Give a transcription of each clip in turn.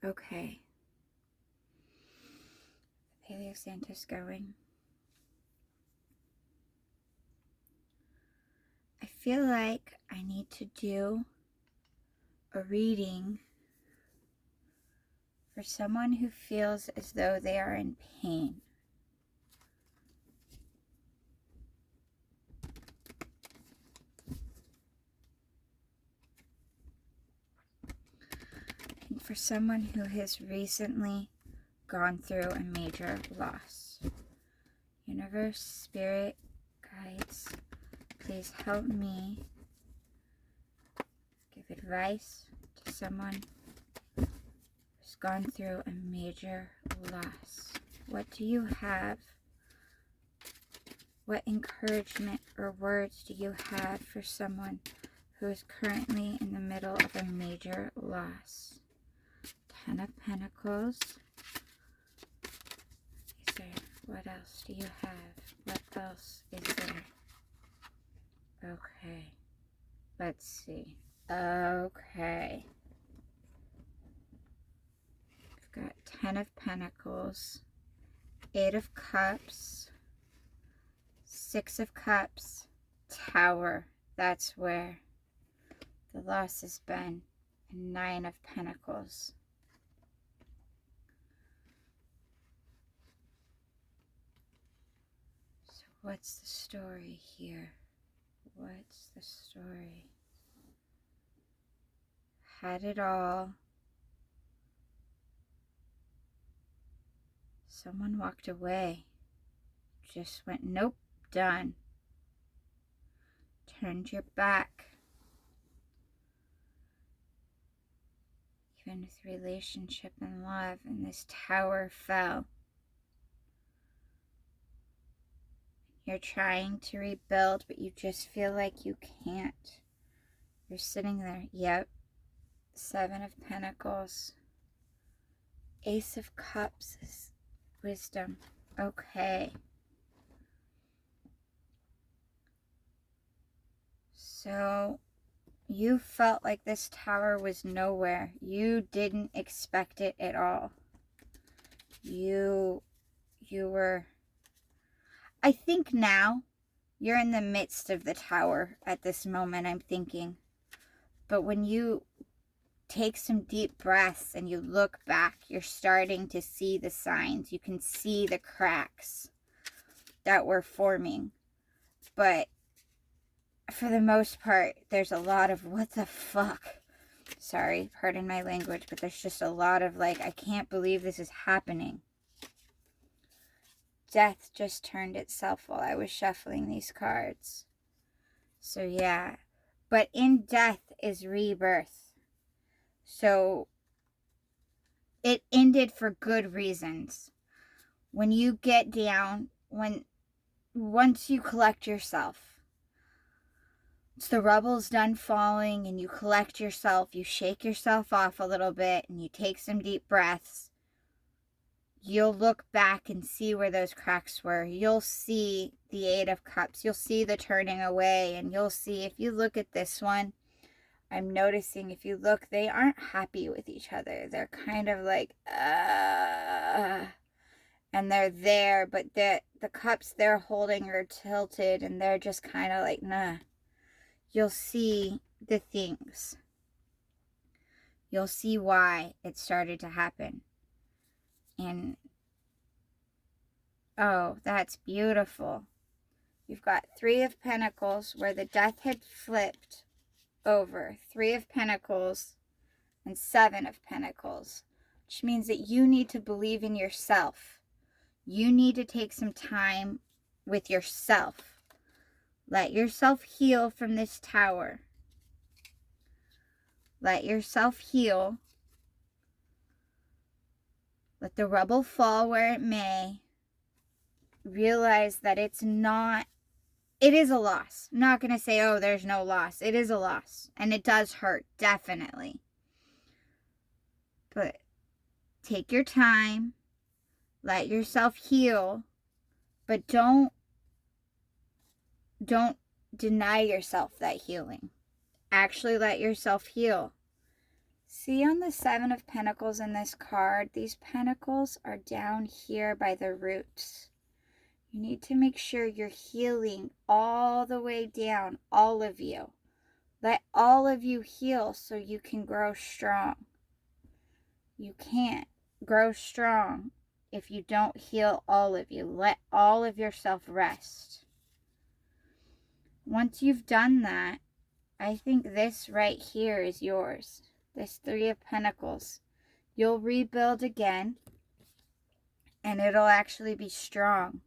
Okay. Paleo Santa's going. I feel like I need to do a reading for someone who feels as though they are in pain. And for someone who has recently gone through a major loss. Universe, Spirit, Guides, please help me give advice to someone who's gone through a major loss. What do you have? What encouragement or words do you have for someone who is currently in the middle of a major loss? Ten of Pentacles. Is there? What else do you have? What else is there? Okay. Let's see. Okay. We've got Ten of Pentacles, Eight of Cups, Six of Cups, Tower. That's where the loss has been. And Nine of Pentacles. So what's the story here? What's the story? Had it all. Someone walked away. Just went, nope, done. Turned your back. Even with relationship and love, and this tower fell. You're trying to rebuild, but you just feel like you can't. You're sitting there. Yep. Seven of Pentacles. Ace of Cups is wisdom. Okay. So you felt like this tower was nowhere. You didn't expect it at all. You were... I think now you're in the midst of the tower at this moment, I'm thinking. But when you take some deep breaths and you look back, you're starting to see the signs. You can see the cracks that were forming. But for the most part, there's a lot of what the fuck. Sorry, pardon my language, but there's just a lot of like, I can't believe this is happening. Death just turned itself while I was shuffling these cards. So yeah, but in death is rebirth. So it ended for good reasons. When you get down, once you collect yourself, once the rubble's done falling and you collect yourself, you shake yourself off a little bit and you take some deep breaths, you'll look back and see where those cracks were. You'll see the Eight of Cups. You'll see the turning away, and you'll see, if you look at this one, I'm noticing if you look, they aren't happy with each other. They're kind of like, and they're there, but the cups they're holding are tilted, and they're just kind of like, nah. You'll see the things. You'll see why it started to happen. And, oh, that's beautiful. You've got Three of Pentacles where the Death had flipped over. Three of Pentacles and Seven of Pentacles, which means that you need to believe in yourself. You need to take some time with yourself. Let yourself heal from this tower. Let yourself heal. Let the rubble fall where it may. Realize that it's not, it is a loss. I'm not going to say, oh, there's no loss. It is a loss. And it does hurt, definitely. But take your time. Let yourself heal. But don't deny yourself that healing. Actually let yourself heal. See on the Seven of Pentacles in this card, these pentacles are down here by the roots. You need to make sure you're healing all the way down, all of you. Let all of you heal so you can grow strong. You can't grow strong if you don't heal all of you. Let all of yourself rest. Once you've done that, I think this right here is yours. This Three of Pentacles. You'll rebuild again, and it'll actually be strong,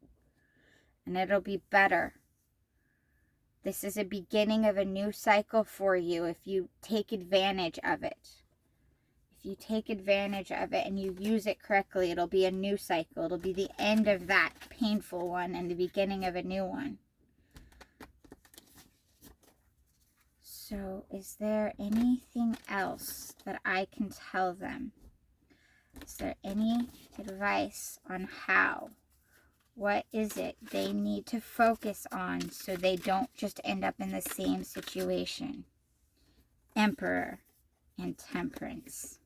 and it'll be better. This is a beginning of a new cycle for you if you take advantage of it. If you take advantage of it and you use it correctly, it'll be a new cycle. It'll be the end of that painful one and the beginning of a new one. So, is there anything else that I can tell them? Is there any advice on how? What is it they need to focus on so they don't just end up in the same situation? Emperor and Temperance.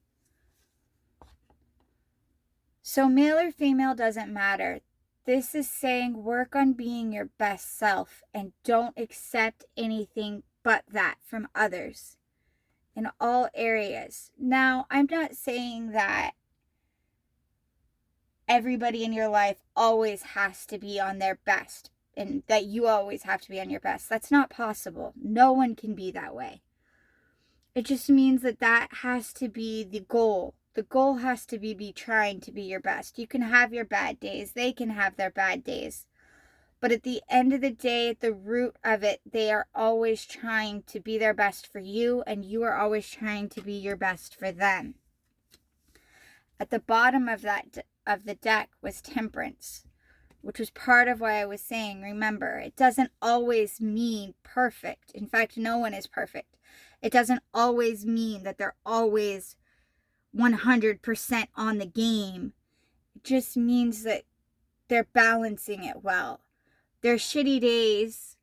So male or female doesn't matter. This is saying work on being your best self and don't accept anything but that from others in all areas. Now, I'm not saying that everybody in your life always has to be on their best and that you always have to be on your best. That's not possible. No one can be that way. It just means that that has to be the goal. The goal has to be trying to be your best. You can have your bad days. They can have their bad days. But at the end of the day, at the root of it, they are always trying to be their best for you, and you are always trying to be your best for them. At the bottom of the deck was Temperance, which was part of why I was saying, remember, it doesn't always mean perfect. In fact, no one is perfect. It doesn't always mean that they're always 100% on the game. It just means that they're balancing it well. Their shitty days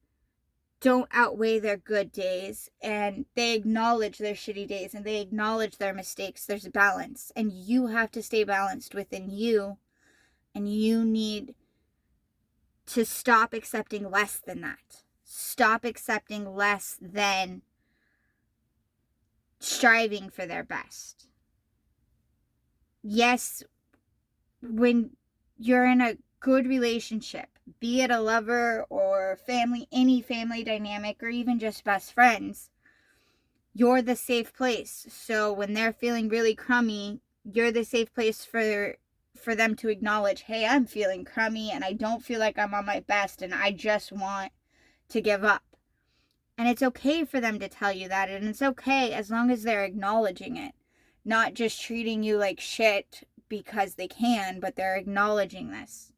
don't outweigh their good days, and they acknowledge their shitty days and they acknowledge their mistakes. There's a balance, and you have to stay balanced within you, and you need to stop accepting less than that. Stop accepting less than striving for their best. Yes, when you're in a good relationship, be it a lover or family, any family dynamic, or even just best friends, you're the safe place. So when they're feeling really crummy, you're the safe place for them to acknowledge, hey, I'm feeling crummy and I don't feel like I'm on my best and I just want to give up. And it's okay for them to tell you that, and it's okay as long as they're acknowledging it, not just treating you like shit because they can, but they're acknowledging this.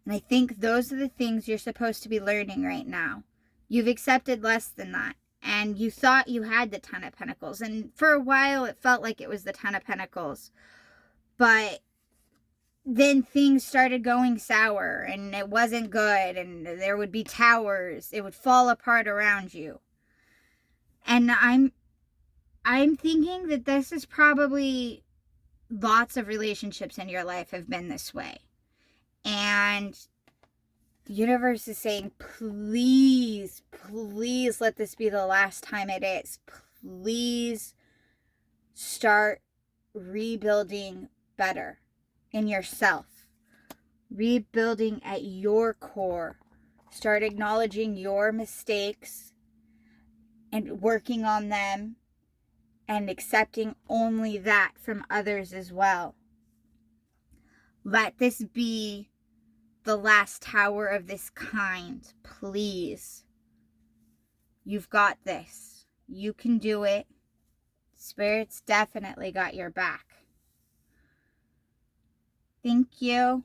And I think those are the things you're supposed to be learning right now. You've accepted less than that. And you thought you had the Ten of Pentacles. And for a while, it felt like it was the Ten of Pentacles. But then things started going sour. And it wasn't good. And there would be towers. It would fall apart around you. And I'm thinking that this is probably lots of relationships in your life have been this way. And the universe is saying, please, please let this be the last time it is. Please start rebuilding better in yourself. Rebuilding at your core. Start acknowledging your mistakes and working on them and accepting only that from others as well. Let this be the last tower of this kind, please. You've got this. You can do it. Spirit's definitely got your back. Thank you.